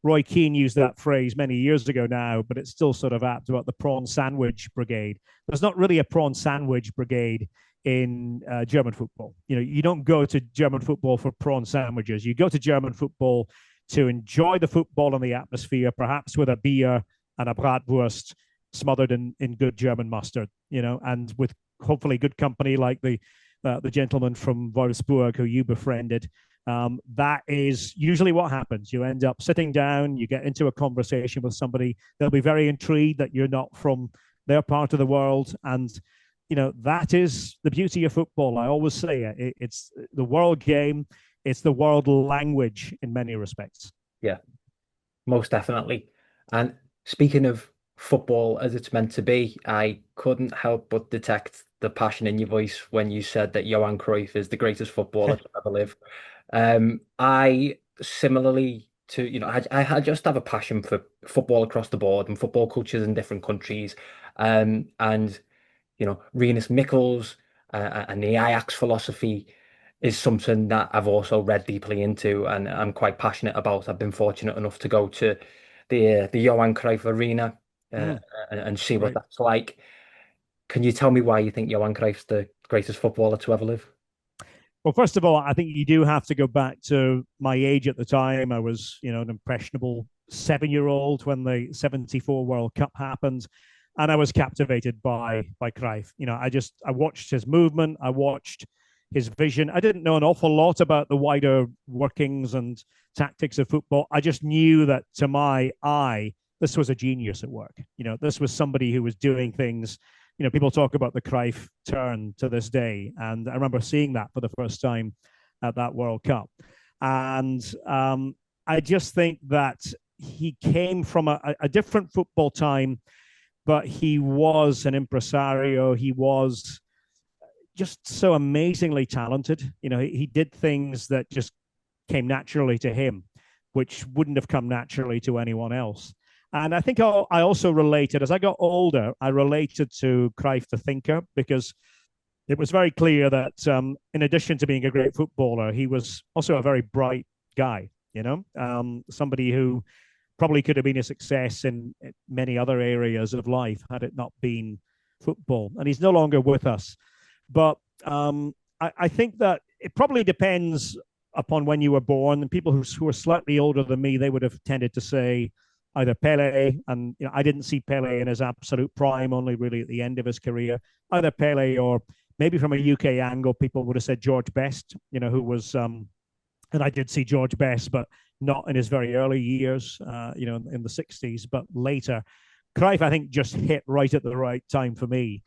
Roy Keane used that phrase many years ago now, but it's still sort of apt about the prawn sandwich brigade. There's not really a prawn sandwich brigade in German football. You don't go to German football for prawn sandwiches. You go to German football to enjoy the football and the atmosphere, perhaps with a beer and a bratwurst smothered in good German mustard, and with hopefully good company like the gentleman from Wolfsburg who you befriended. That is usually what happens. You end up sitting down, you get into a conversation with somebody. They'll be very intrigued that you're not from their part of the world. And that is the beauty of football. I always say it's the world game. It's the world language in many respects. Yeah, most definitely. And speaking of football as it's meant to be, I couldn't help but detect the passion in your voice when you said that Johan Cruyff is the greatest footballer to ever live. I similarly to, I just have a passion for football across the board and football cultures in different countries. And Rinus Michels and the Ajax philosophy is something that I've also read deeply into and I'm quite passionate about. I've been fortunate enough to go to the Johan Cruyff Arena and see what that's like. Can you tell me why you think Johan Cruyff's the greatest footballer to ever live? Well, first of all, I think you do have to go back to my age at the time. I was, an impressionable 7-year-old when the '74 World Cup happened. And I was captivated by Cruyff. I watched his movement. I watched his vision. I didn't know an awful lot about the wider workings and tactics of football. I just knew that to my eye, this was a genius at work. This was somebody who was doing things. People talk about the Cruyff turn to this day. And I remember seeing that for the first time at that World Cup. And I just think that he came from a different football time, but he was an impresario. He was just so amazingly talented. He did things that just came naturally to him, which wouldn't have come naturally to anyone else. And I think I also related, as I got older, I related to Cruyff the thinker, because it was very clear that in addition to being a great footballer, he was also a very bright guy, somebody who probably could have been a success in many other areas of life had it not been football. And he's no longer with us. But I think that it probably depends upon when you were born. And people who are slightly older than me, they would have tended to say either Pele, and I didn't see Pele in his absolute prime, only really at the end of his career. Either Pele, or maybe from a UK angle, people would have said George Best, who was, and I did see George Best, but not in his very early years, in the 60s, but later. Cruyff, I think, just hit right at the right time for me.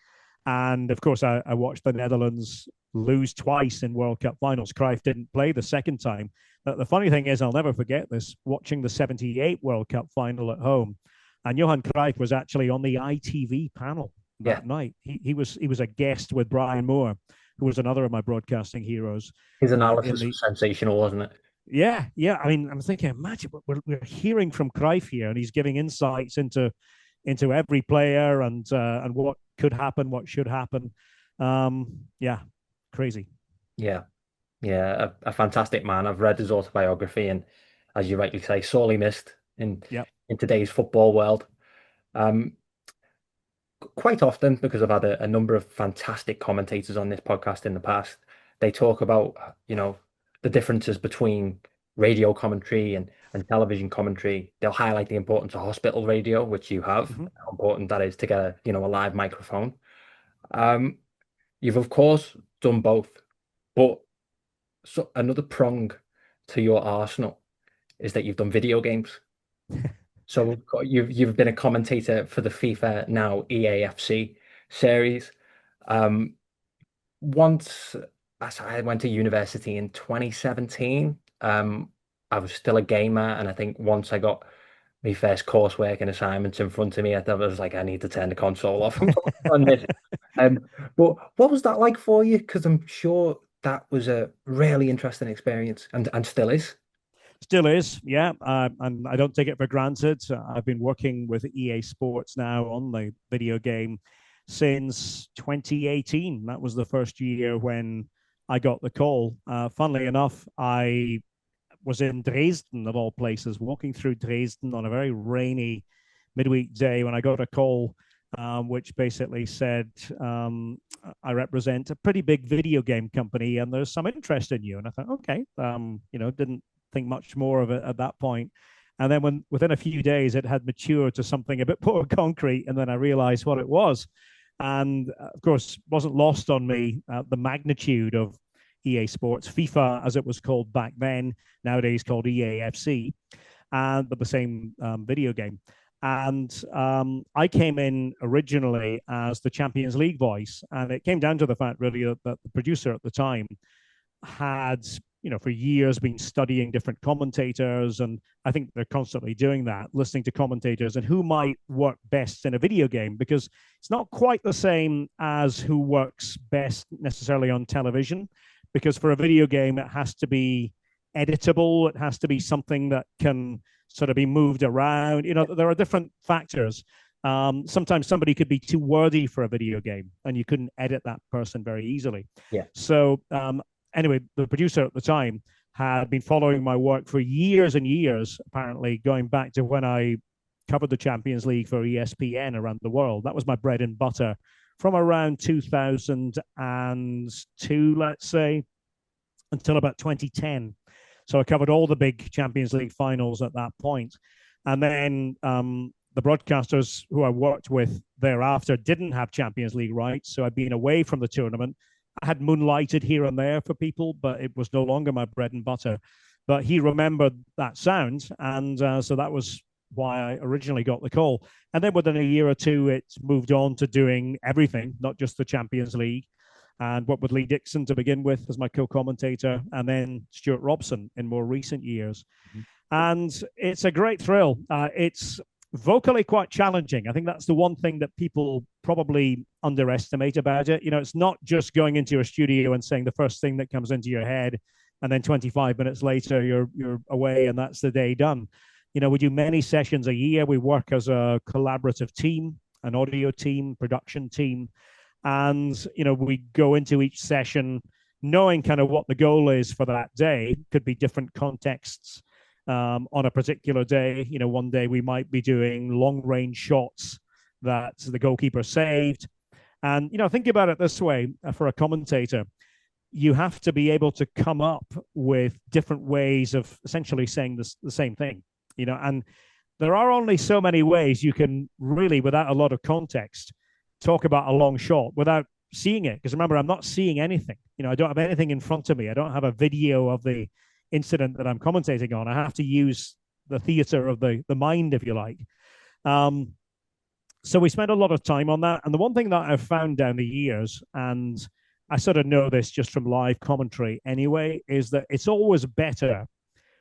And of course, I watched the Netherlands lose twice in World Cup finals. Cruyff didn't play the second time. But the funny thing is, I'll never forget this, watching the '78 World Cup final at home. And Johan Cruyff was actually on the ITV panel that night. He was a guest with Brian Moore, who was another of my broadcasting heroes. His analysis was sensational, wasn't it? Yeah. I mean, I'm thinking, imagine we're hearing from Cruyff here, and he's giving insights into every player and what could happen, what should happen. Yeah, crazy. Yeah, yeah, a fantastic man. I've read his autobiography, and as you rightly say, sorely missed Yeah. in today's football world. Um, Quite often, because I've had a number of fantastic commentators on this podcast in the past, they talk about, the differences between radio commentary and television commentary. They'll highlight the importance of hospital radio, which you have, Mm-hmm. how important that is to get a live microphone. Um, you've of course done both, but another prong to your arsenal is that you've done video games. So you've been a commentator for the FIFA now EAFC series. Um, Once as I went to university in 2017, I was still a gamer, and I think once I got my first coursework and assignments in front of me, I thought I was like, I need to turn the console off and focus on this. But what was that like for you? Because I'm sure that was a really interesting experience, and still is. Still is, yeah. And I don't take it for granted. I've been working with EA Sports now on the video game since 2018. That was the first year when I got the call. Funnily enough, I was in Dresden, of all places, walking through Dresden on a very rainy midweek day when I got a call, which basically said, I represent a pretty big video game company and there's some interest in you. And I thought, okay, didn't think much more of it at that point. And then within a few days, it had matured to something a bit more concrete. And then I realized what it was. And of course, wasn't lost on me the magnitude of EA Sports FIFA, as it was called back then, nowadays called EAFC, but the same video game. And I came in originally as the Champions League voice, and it came down to the fact really that the producer at the time had, for years been studying different commentators, and I think they're constantly doing that, listening to commentators and who might work best in a video game, because it's not quite the same as who works best necessarily on television, because for a video game, it has to be editable. It has to be something that can sort of be moved around. There are different factors. Sometimes somebody could be too wordy for a video game and you couldn't edit that person very easily. Yeah. So anyway, the producer at the time had been following my work for years and years, apparently going back to when I covered the Champions League for ESPN around the world. That was my bread and butter from around 2002, let's say, until about 2010. So I covered all the big Champions League finals at that point. And then the broadcasters who I worked with thereafter didn't have Champions League rights. So I'd been away from the tournament. I had moonlighted here and there for people, but it was no longer my bread and butter. But he remembered that sound. And so that was why I originally got the call. And then within a year or two, it moved on to doing everything, not just the Champions League. And worked with Lee Dixon to begin with as my co-commentator, and then Stuart Robson in more recent years. Mm-hmm. And it's a great thrill. It's vocally quite challenging. I think that's the one thing that people probably underestimate about it. It's not just going into your studio and saying the first thing that comes into your head, and then 25 minutes later you're away and that's the day done. We do many sessions a year. We work as a collaborative team, an audio team, production team. And, we go into each session knowing kind of what the goal is for that day. Could be different contexts on a particular day. One day we might be doing long range shots that the goalkeeper saved. And, think about it this way for a commentator. You have to be able to come up with different ways of essentially saying the same thing, and there are only so many ways you can really, without a lot of context, talk about a long shot without seeing it. Because remember, I'm not seeing anything. I don't have anything in front of me. I don't have a video of the incident that I'm commentating on. I have to use the theater of the mind, if you like. So we spend a lot of time on that. And the one thing that I've found down the years, and I sort of know this just from live commentary anyway, is that it's always better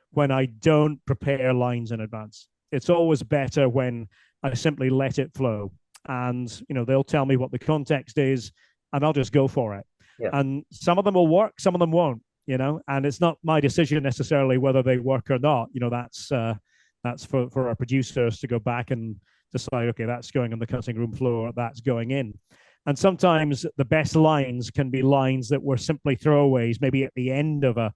when I don't prepare lines in advance. It's always better when I simply let it flow. And, they'll tell me what the context is and I'll just go for it. Yeah. And some of them will work, some of them won't. and it's not my decision necessarily whether they work or not. That's for our producers to go back and decide, okay, that's going on the cutting room floor, that's going in. And sometimes the best lines can be lines that were simply throwaways, maybe at the end of a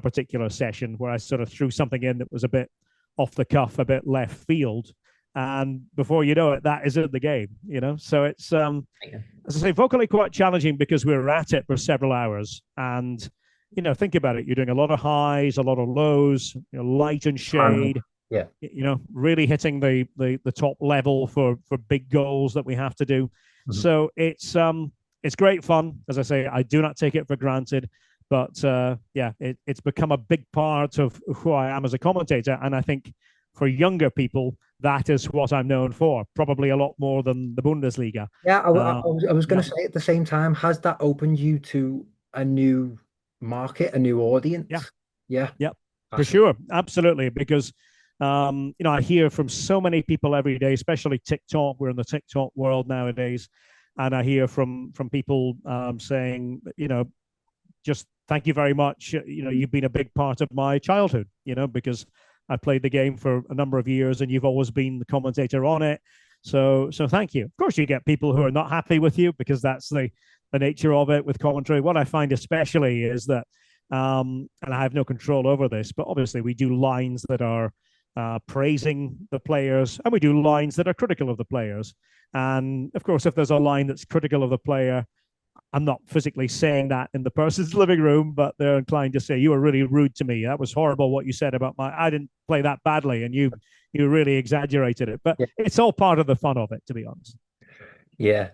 particular session where I sort of threw something in that was a bit off the cuff, a bit left field. And before you know it, that is in the game. So it's, as I say, vocally quite challenging because we were at it for several hours. And, think about it. You're doing a lot of highs, a lot of lows, light and shade. Yeah. Really hitting the top level for big goals that we have to do. Mm-hmm. So it's great fun. As I say, I do not take it for granted. But it's become a big part of who I am as a commentator. And I think for younger people, that is what I'm known for, probably a lot more than the Bundesliga. Yeah, I was going to say at the same time, has that opened you to a new market, a new audience? Yeah, for sure. Absolutely. Because, I hear from so many people every day, especially TikTok. We're in the TikTok world nowadays. And I hear from people saying, just thank you very much. You've been a big part of my childhood, because I played the game for a number of years and you've always been the commentator on it. So thank you. Of course, you get people who are not happy with you because that's the nature of it with commentary. What I find especially is that, and I have no control over this, but obviously we do lines that are praising the players and we do lines that are critical of the players. And of course, if there's a line that's critical of the player, I'm not physically saying that in the person's living room, but they're inclined to say, you were really rude to me. That was horrible what you said about I didn't play that badly and you really exaggerated it. But it's all part of the fun of it, to be honest. Yeah.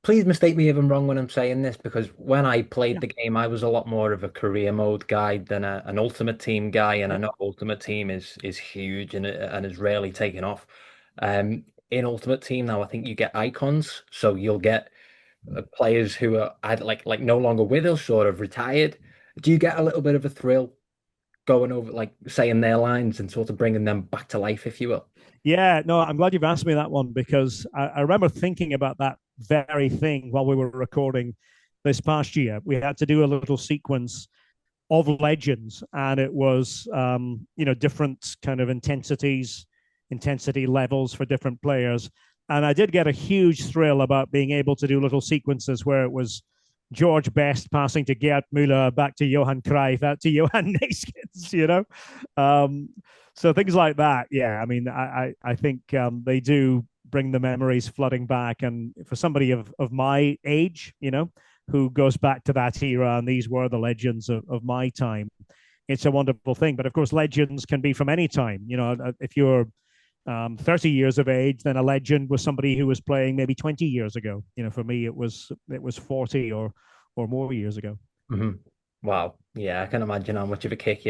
Please mistake me if I'm wrong when I'm saying this, because when I played the game, I was a lot more of a career mode guy than an Ultimate Team guy. And I know Ultimate Team is huge and is rarely taken off. In Ultimate Team now, I think you get icons. So you'll get players who are like no longer with us, sort of retired. Do you get a little bit of a thrill going over, like saying their lines and sort of bringing them back to life, if you will? Yeah, no, I'm glad you've asked me that one because I remember thinking about that very thing while we were recording this past year. We had to do a little sequence of legends, and it was different kind of intensity levels for different players. And I did get a huge thrill about being able to do little sequences where it was George Best passing to Gerd Müller, back to Johan Cruyff, out to Johan Neeskens, So things like that. Yeah, I mean, I think they do bring the memories flooding back. And for somebody of my age, who goes back to that era, and these were the legends of my time, it's a wonderful thing. But of course, legends can be from any time. If you're 30 years of age, then a legend was somebody who was playing maybe 20 years ago. For me, it was 40 or more years ago. Mm-hmm. Wow. Yeah, I can imagine how much of a kick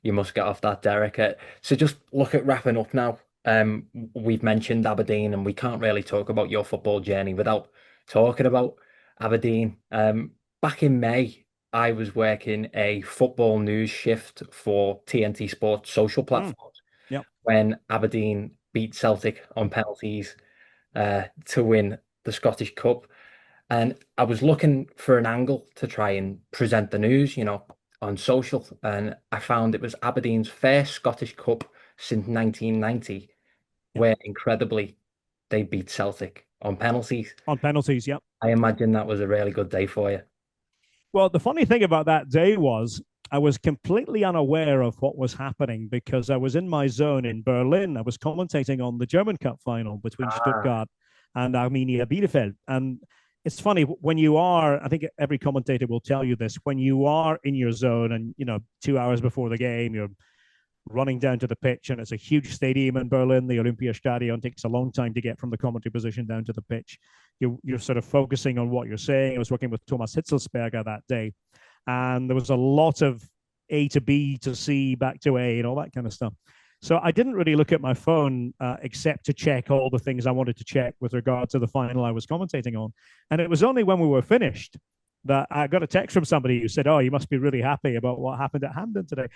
you must get off that, Derek. So just look at wrapping up now. We've mentioned Aberdeen, and we can't really talk about your football journey without talking about Aberdeen. Back in May, I was working a football news shift for TNT Sports social platforms. When Aberdeen beat Celtic on penalties to win the Scottish Cup. And I was looking for an angle to try and present the news, on social. And I found it was Aberdeen's first Scottish Cup since 1990, where incredibly they beat Celtic on penalties. On penalties, yep. I imagine that was a really good day for you. Well, the funny thing about that day was I was completely unaware of what was happening because I was in my zone in Berlin. I was commentating on the German Cup final between Stuttgart and Arminia Bielefeld. And it's funny when you are, I think every commentator will tell you this, when you are in your zone and, 2 hours before the game, you're running down to the pitch and it's a huge stadium in Berlin. The Olympiastadion takes a long time to get from the commentary position down to the pitch. You're sort of focusing on what you're saying. I was working with Thomas Hitzelsberger that day, and there was a lot of A to B to C, back to A, and all that kind of stuff. So I didn't really look at my phone except to check all the things I wanted to check with regard to the final I was commentating on. And it was only when we were finished that I got a text from somebody who said, "Oh, you must be really happy about what happened at Hampden today."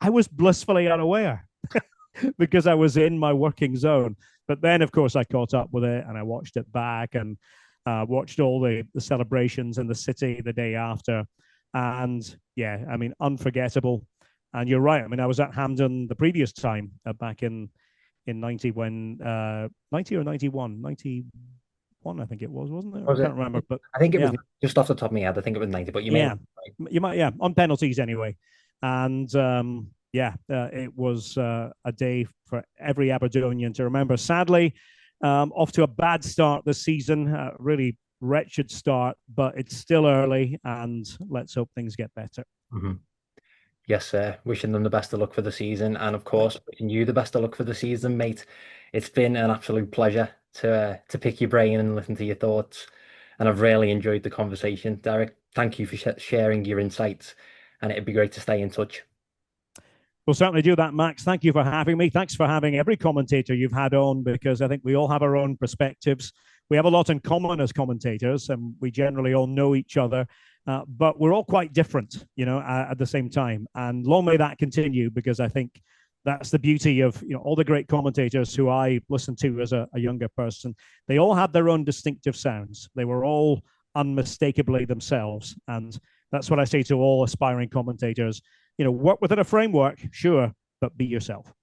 I was blissfully unaware because I was in my working zone. But then, of course, I caught up with it and I watched it back and watched all the celebrations in the city the day after. And yeah, I mean, unforgettable. And you're right. I mean, I was at Hampden the previous time back in 90 when 90 or 91, 91, I think it was, wasn't it? Was I it? can't remember, but I think it was yeah, just off the top of my head. I think it was 90, but you may. yeah, you might, yeah, on penalties anyway. And yeah, it was a day for every Aberdonian to remember. Sadly, off to a bad start this season, really wretched start, but it's still early, and let's hope things get better. Mhm. Yes, sir. Wishing them the best of luck for the season, and of course, wishing you the best of luck for the season, mate. It's been an absolute pleasure to pick your brain and listen to your thoughts, and I've really enjoyed the conversation, Derek. Thank you for sharing your insights, and it'd be great to stay in touch. We'll certainly do that, Max. Thank you for having me. Thanks for having every commentator you've had on, because I think we all have our own perspectives. We have a lot in common as commentators, and we generally all know each other, but we're all quite different, at the same time. And long may that continue, because I think that's the beauty of all the great commentators who I listened to as a younger person. They all had their own distinctive sounds. They were all unmistakably themselves, and that's what I say to all aspiring commentators. Work within a framework, sure, but be yourself.